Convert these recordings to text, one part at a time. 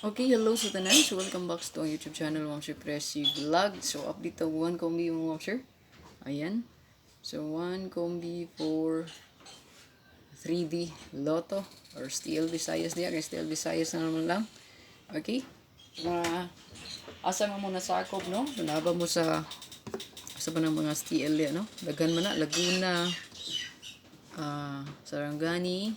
Okay, hello sa tanan. So, welcome back to ang YouTube channel, Ma'am Sir Pressy Vlog. So, update to one combi mo, Ma'am Sir. Ayan. So, one combi for 3D Lotto or Steel Visayas diya. Kaya Steel Visayas na naman lang. Okay. Asa mo muna sakop, no? Naba mo sa ba ng mga steel yan, no? Daghan mo na. Laguna, Sarangani,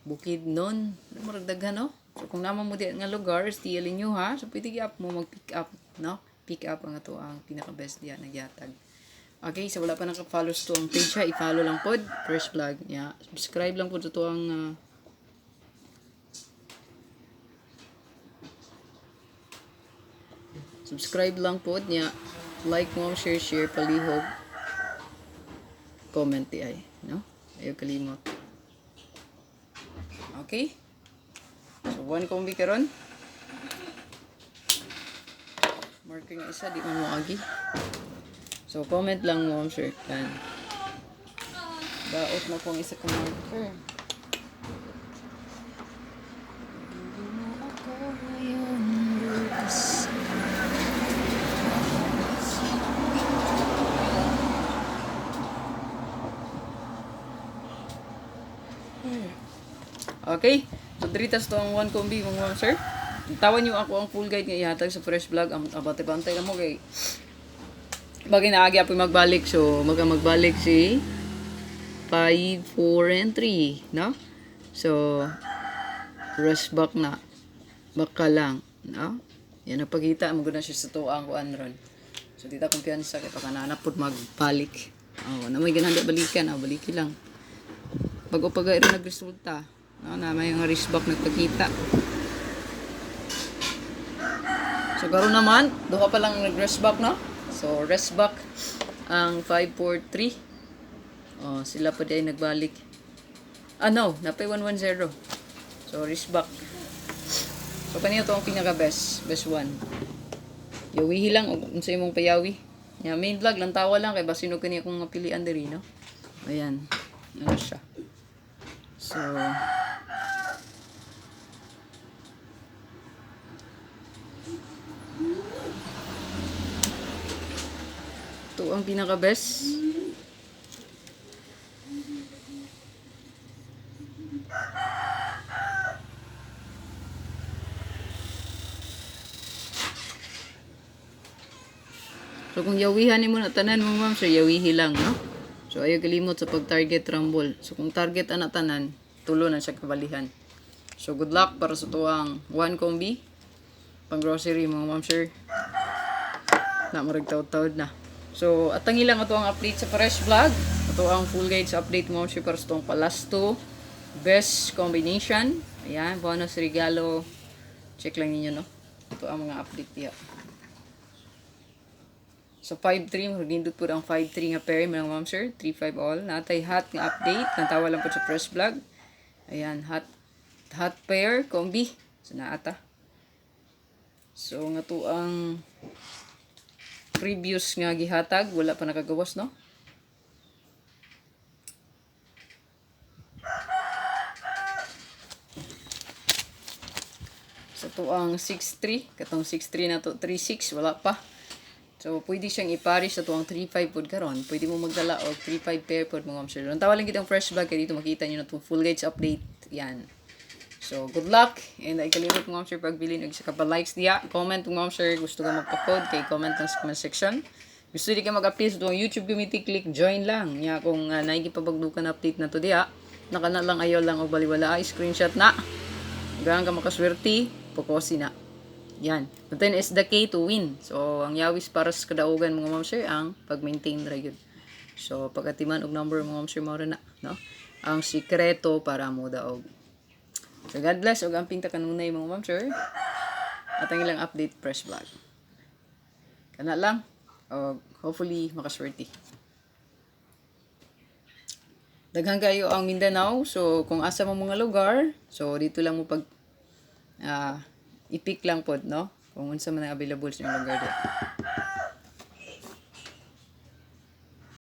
Bukidnon. Maragdaghan, no? So, kung naman mo di nga lugar, steel inyo, ha? So, pwede up mo mag-pick up, no? Pick up ang ito ang pinaka-best diyan, nagyatag. Okay, so wala pa naka-follow sa ang page, ha? I-follow lang po. First vlog, yeah. Subscribe lang po sa ito ang subscribe lang po niya. Like mo, share, palihog. Comment di ay, no? Ayaw kalimot. Okay? So, one combi karon. Marker nga isa, di man mo agi. So, comment lang mo, sir. Yan. Daot na pong isa ka marker. Okay? So, dritas to ang one combi, mga sir. Tawan nyo ako ang full guide nga ihatag sa fresh vlog. Ang abante-bantay na mo kay bagay na agi apoy magbalik. So, magbalik si 5, 4, and 3. No? So, rush back na. Back ka lang. No? Yan ang pagkita. Maguna siya sa tuwang kuan ron. So, dita kumpiyansa kay pakananap po magbalik. Oh, na may gananda balikan. Baliki lang. Pag-upagay rin nagresulta. No, na may mga wrist back nagpakita. So, karon naman, duha pa lang nag-rest back, no? So, rest back ang 5, 4, 3. Oh, sila pa din nagbalik. No, napay 1-1-0. So, rest back. So, kanina to ang pinaka-best. Best one. Yawihi lang, sa imong payawi. Yeah, main vlog lang, tawa lang, kay basinog kaniya kung mapilian diri, no? Ayan. Ano siya. So, ito ang pinaka-best. So, kung yawihan mo na tanan mo, ma'am, so yawihi lang, no? So, ayaw kalimot sa pag-target rumble. So, kung target na tanan, tulo na siya kabalihan. So, good luck para sa tuwang one combi. Pang grocery, mga ma'am, sir. Na, maragtawad-tawad na. So, atang ilang ito ang update sa fresh vlog. Ito ang full guide sa update mo, sir, para sa itong palasto. Best combination. Ayan, bonus regalo. Check lang ninyo, no? Ito ang mga update niya. So, 5-3, magindot po ang 5-3 nga pair, mga ma'am sir. 3-5 all. Natay hot nga update. Nantawa lang po sa fresh vlog. Ayan, hot pair, combi. So, naata. So, nga to ang previous nga gihatag. Wala pa nakagawas, no? So, to ang 6-3. Katong 6-3 na to, 3-6. Wala pa. So, pwede siyang iparish sa tuwang 3-5 pod karon. Pwede mo magdala o 3-5 pair pod mga ma'am sir. Ang tawa lang kitang fresh vlog kaya dito makita nyo na itong full gauge update. Yan. So, good luck. And ay kalimot mga ma'am sir pagbili ng isa ka pa likes diya. Comment mga ma'am sir. Gusto ka magpa-code kay comment lang sa comment section. Gusto di ka mag-update sa tuwang YouTube community, click join lang. Nya kung naigipabagdukan update na to diya. Nakana lang ayaw lang o baliwala ay screenshot na. Hanggang ka makaswerte, pukosi na. Yan. But then is the key to win. So, ang yawis para sa kadaugan mga ma'am sir ang pag-maintain ra gyud. So, pagatiman og number mga ma'am sir mao na, no? Ang sikreto para mo daog. So, God bless og amping ta kanunay mga ma'am sir. At ang ilang update fresh vlog. Kana lang. Og hopefully makaswerte. Daghang kayo ang Mindanao. So, kung asa mo mga lugar, so dito lang mo pag i-pick lang pod, no? Kung unsa man ang available sa inyong lugar.